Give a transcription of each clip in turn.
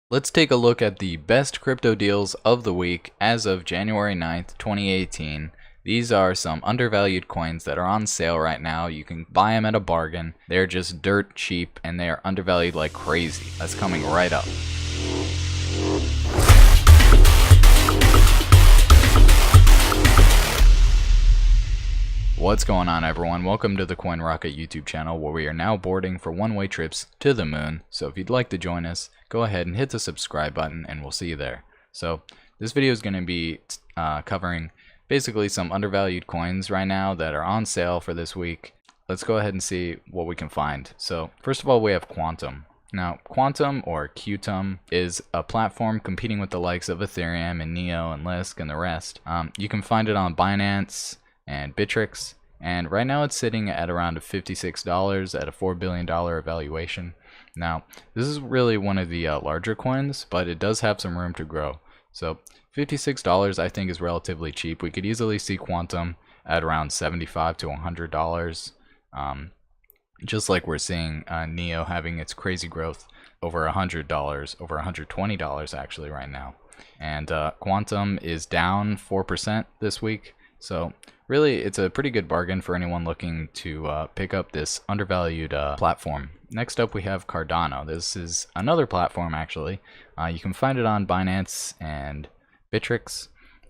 Let's take a look at the best crypto deals of the week as of January 9th, 2018. These are some undervalued coins that are on sale right now. You can buy them at a bargain. They're just dirt cheap and they are undervalued like crazy. That's coming right up. What's going on, everyone? Welcome to the Coin Rocket YouTube channel, where we are now boarding for one-way trips to the moon. So if you'd like to join us, go ahead and hit the subscribe button and we'll see you there. So this video is going to be covering basically some undervalued coins right now that are on sale for this week. Let's go ahead and see what we can find. So first of all, we have QTUM. Now, QTUM, or QTUM, is a platform competing with the likes of Ethereum and Neo and Lisk and the rest. You can find it on Binance and Bittrex, and right now it's sitting at around $56 at a $4 billion valuation. Now, this is really one of the larger coins, but it does have some room to grow. So $56 I think is relatively cheap. We could easily see QTUM at around $75 to $100, just like we're seeing Neo having its crazy growth over $100, over $120 actually right now. And QTUM is down 4% this week. So really, it's a pretty good bargain for anyone looking to pick up this undervalued platform. Next up, we have Cardano. This is another platform, actually. You can find it on Binance and Bittrex,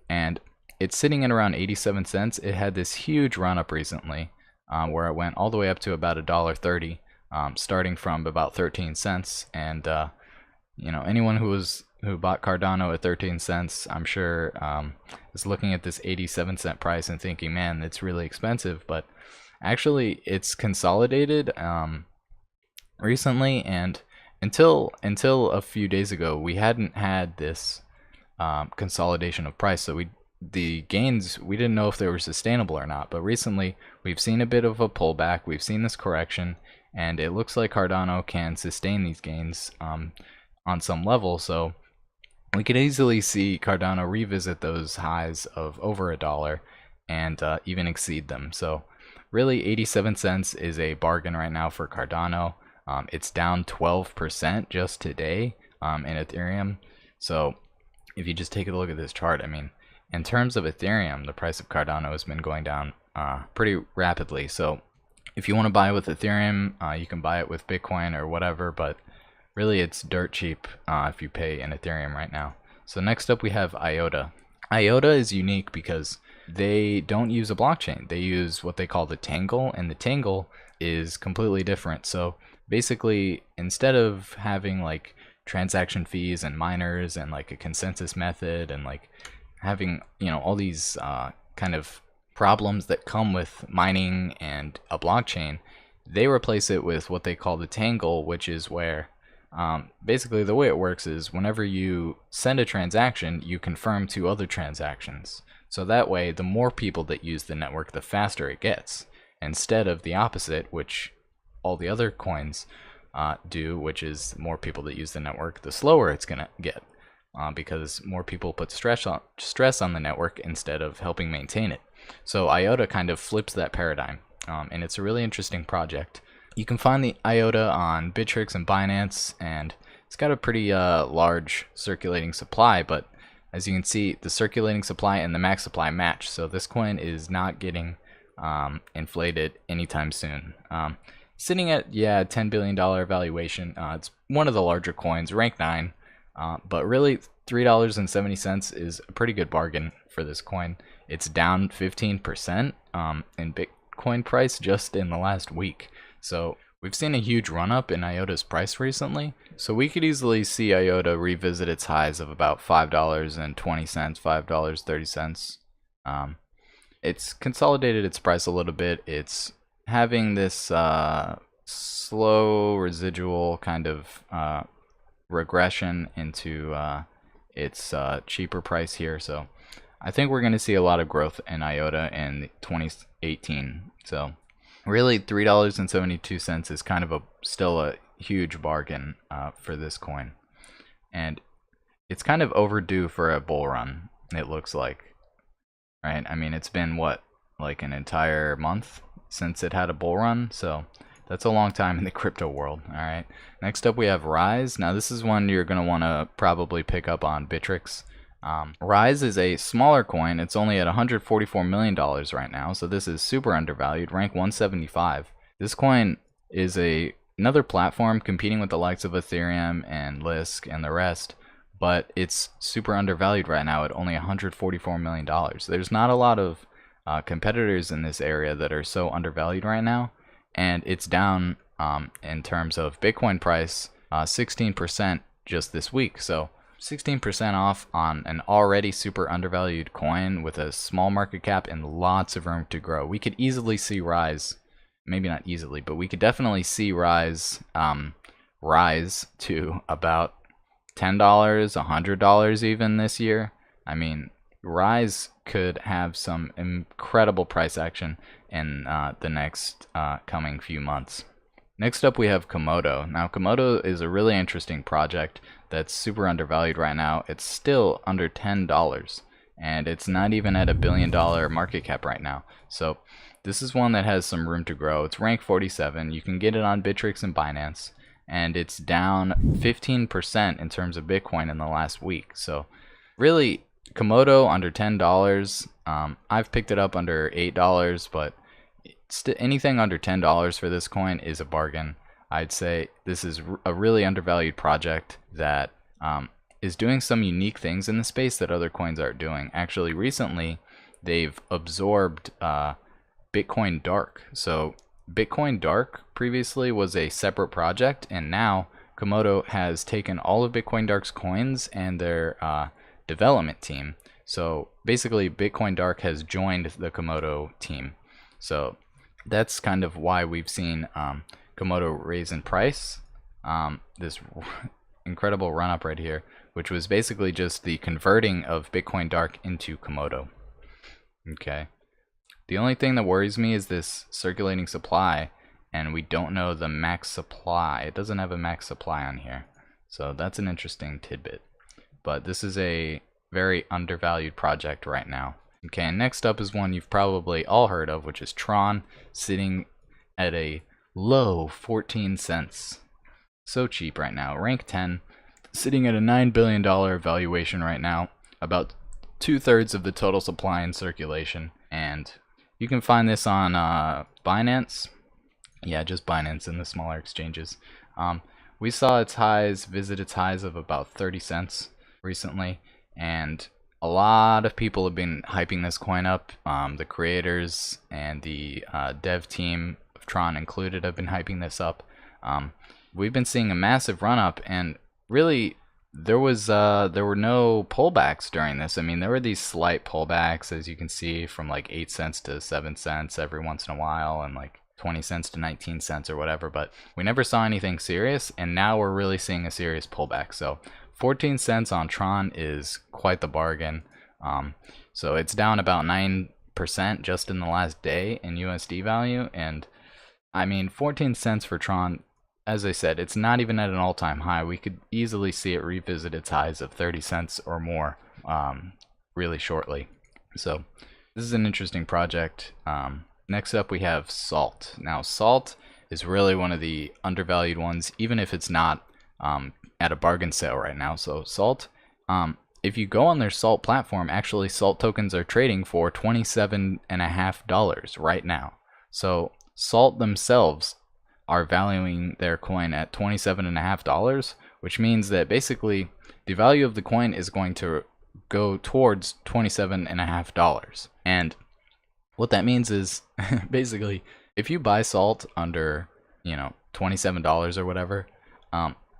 and it's sitting at around 87 cents. It had this huge run-up recently, where it went all the way up to about $1.30, starting from about 13 cents. And you know, anyone who bought Cardano at 13 cents, I'm sure is looking at this 87-cent price and thinking, man, it's really expensive. But actually, it's consolidated recently, and until a few days ago, we hadn't had this consolidation of price. So the gains, we didn't know if they were sustainable or not. But recently, we've seen a bit of a pullback. We've seen this correction, and it looks like Cardano can sustain these gains on some level. So we could easily see Cardano revisit those highs of over $1 and even exceed them. So really, 87 cents is a bargain right now for Cardano. It's down 12% just today in Ethereum. So if you just take a look at this chart, I mean, in terms of Ethereum, the price of Cardano has been going down pretty rapidly. So if you want to buy with Ethereum, you can buy it with Bitcoin or whatever, but really, it's dirt cheap if you pay in Ethereum right now. So next up, we have IOTA. IOTA is unique because they don't use a blockchain. They use what they call the Tangle, and the Tangle is completely different. So basically, instead of having like transaction fees and miners and like a consensus method and like having, you know, all these kind of problems that come with mining and a blockchain, they replace it with what they call the Tangle, which is where basically the way it works is whenever you send a transaction, you confirm 2 other transactions. So that way, the more people that use the network, the faster it gets, instead of the opposite, which all the other coins do, which is more people that use the network, the slower it's gonna get, because more people put stress on the network instead of helping maintain it. So IOTA kind of flips that paradigm, and it's a really interesting project. You can find the IOTA on Bittrex and Binance, and it's got a pretty large circulating supply, but as you can see, the circulating supply and the max supply match, so this coin is not getting inflated anytime soon. Sitting at, yeah, $10 billion valuation. It's one of the larger coins, rank 9, but really $3.70 is a pretty good bargain for this coin. It's down 15% in Bitcoin price just in the last week. So we've seen a huge run up in IOTA's price recently. So we could easily see IOTA revisit its highs of about $5.20, $5.30. It's consolidated its price a little bit. It's having this slow residual kind of regression into its cheaper price here. So I think we're going to see a lot of growth in IOTA in 2018. So really, $3.72 is kind of still a huge bargain for this coin, and it's kind of overdue for a bull run, it looks like, right? I mean, it's been what, like an entire month since it had a bull run, so That's a long time in the crypto world. All right. Next up, we have Rise. Now, this is one you're going to want to probably pick up on Bittrex. Rise is a smaller coin. It's only at $144 million right now, so this is super undervalued, rank 175. This coin is another platform competing with the likes of Ethereum and Lisk and the rest, but it's super undervalued right now at only $144 million. There's not a lot of competitors in this area that are so undervalued right now, and it's down in terms of Bitcoin price 16% just this week. So 16% off on an already super undervalued coin with a small market cap and lots of room to grow. We could easily see Rise, maybe not easily, but we could definitely see Rise rise to about $10, $100 even this year. I mean, Rise could have some incredible price action in the next coming few months. Next up, we have Komodo. Now, Komodo is a really interesting project that's super undervalued right now. It's still under $10, and it's not even at $1 billion market cap right now. So this is one that has some room to grow. It's rank 47. You can get it on Bittrex and Binance, and it's down 15% in terms of Bitcoin in the last week. So really, Komodo under $10. I've picked it up under $8, but anything under $10 for this coin is a bargain. I'd say this is a really undervalued project that is doing some unique things in the space that other coins aren't doing. Actually, recently they've absorbed Bitcoin Dark. So Bitcoin Dark previously was a separate project, and now Komodo has taken all of Bitcoin Dark's coins and their development team. So basically Bitcoin Dark has joined the Komodo team. So that's kind of why we've seen Komodo raise in price. This incredible run up right here, which was basically just the converting of Bitcoin Dark into Komodo. Okay. The only thing that worries me is this circulating supply, and we don't know the max supply. It doesn't have a max supply on here. So that's an interesting tidbit. But this is a very undervalued project right now. Okay, and next up is one you've probably all heard of, which is TRON, sitting at a low 14 cents. So cheap right now, rank 10, sitting at a $9 billion valuation right now, about 2/3 of the total supply in circulation. And you can find this on Binance. Yeah, just Binance and the smaller exchanges. We saw its highs, visit its highs of about 30 cents recently, and a lot of people have been hyping this coin up. The creators and the dev team of TRON included have been hyping this up. We've been seeing a massive run up, and really there were no pullbacks during this. I mean, there were these slight pullbacks, as you can see, from like 8 cents to 7 cents every once in a while, and like 20 cents to 19 cents or whatever, but we never saw anything serious, and now we're really seeing a serious pullback. So 14 cents on TRON is quite the bargain. So it's down about 9% just in the last day in USD value, and I mean 14 cents for TRON, as I said, it's not even at an all-time high. We could easily see it revisit its highs of 30 cents or more really shortly. So this is an interesting project. Next up, we have Salt. Now, Salt is really one of the undervalued ones, even if it's not at a bargain sale right now. So Salt, if you go on their Salt platform, actually Salt tokens are trading for $27.50 right now. So Salt themselves are valuing their coin at $27.50, which means that basically the value of the coin is going to go towards $27.50. And what that means is basically if you buy Salt under, $27 or whatever,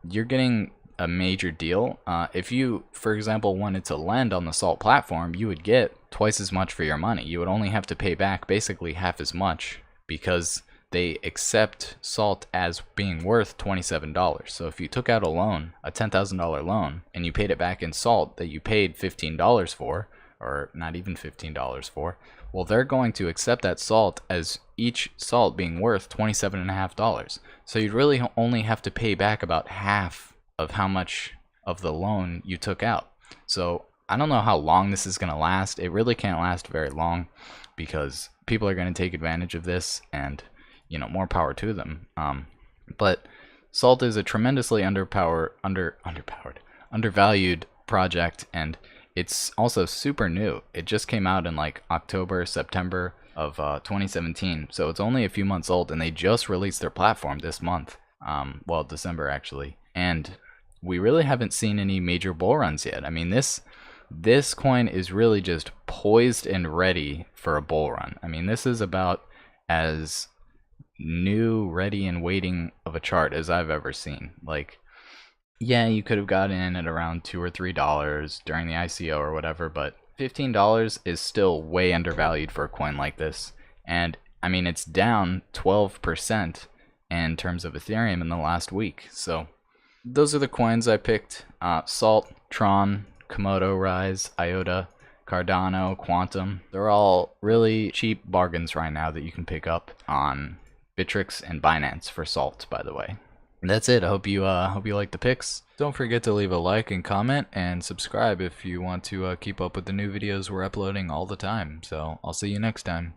you're getting a major deal. If you, for example, wanted to lend on the Salt platform, you would get twice as much for your money. You would only have to pay back basically half as much because they accept Salt as being worth $27. So if you took out a loan, a $10,000 loan, and you paid it back in Salt that you paid $15 for, or not even $15 for, well, they're going to accept that Salt as each Salt being worth $27.50. So you'd really only have to pay back about half of how much of the loan you took out. So I don't know how long this is going to last. It really can't last very long because people are going to take advantage of this, and you know, more power to them. But Salt is a tremendously undervalued project, and it's also super new. It just came out in like October, September of 2017, so it's only a few months old, and they just released their platform this month. Well, December actually, and we really haven't seen any major bull runs yet. I mean, this coin is really just poised and ready for a bull run. I mean, this is about as new, ready, and waiting of a chart as I've ever seen. Like, yeah, you could have got in at around $2 or $3 during the ICO or whatever, but $15 is still way undervalued for a coin like this. And I mean, it's down 12% in terms of Ethereum in the last week. So those are the coins I picked. Salt, Tron, Komodo, Rise, IOTA, Cardano, QTUM. They're all really cheap bargains right now that you can pick up on Bittrex and Binance for Salt, by the way. And that's it. I hope you like the picks. Don't forget to leave a like and comment and subscribe if you want to keep up with the new videos we're uploading all the time. So I'll see you next time.